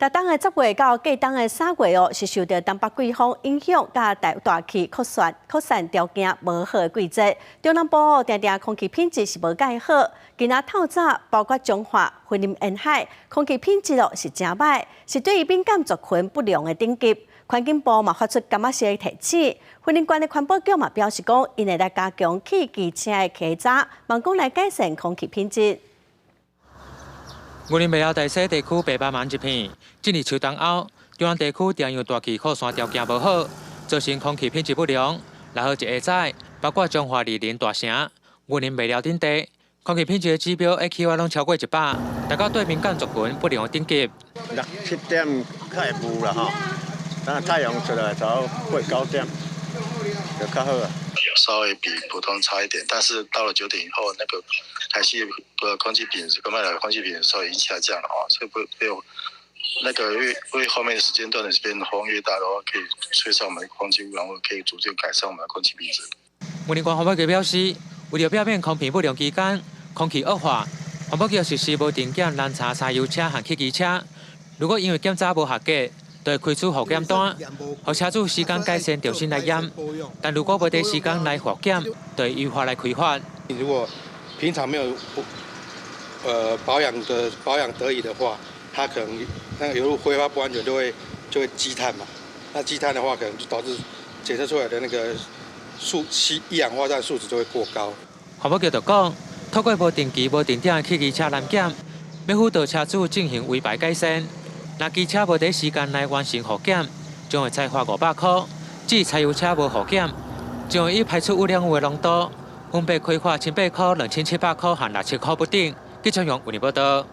达当的10月到过当的3月哦，是受到东北季风影响，甲大气扩散条件无好的季节。中南部哦，常常空气品质是无介好。今仔透早，包括彰化、云林沿海，空气品质哦是真歹，是对于敏感族群不良的等级。环境部嘛发出感冒色的提醒。云林县的环保局嘛表示讲，因会来加强汽机车的稽查，望讲来改善空气品质。 云林未了大西地区白斑蚊一片，今日秋冬后，中南地区常用大气扩散条件无好，造成空气品质不良。然后一下早，包括彰化、二林、大城、云林未了等地，空气品质的指标 AQI 拢超过100，达到对敏感族群不良的等级。6、7点较会雾啦吼，等太阳出来到8、9点就较好啊。稍微比普通差一点，但是到了9点以后，那个台西的空气品质跟外来的空气品质稍微已经下降了啊，所以会有那个为后面的时间段的这边风越大的话，可以吹散我们的空气污染，或可以逐渐改善我们的空气品质。云林县环保局表示，为了避免空品不良期间空气恶化，环保局实施无定检拦查柴油车和汽机车，如果因为检查无合格， 就会开出复检单，让车主时间改善重新来验。但如果无第时间来复检，就会依法来开罚。如果平常没有保养得宜的话，它可能那个油路挥发不安全，就会积碳嘛。那积碳的话，可能就导致检测出来的那个一氧化碳数值就会过高。环保局就讲，透过无定期、无定点的汽机车拦检，要辅导车主进行违牌改善。 若机车无第时间内完成复检，将会裁罚500块；至柴油车无复检，将会以排出污染物的浓度，分别开罚700块、2700块和6000块不等。记者用为你报道。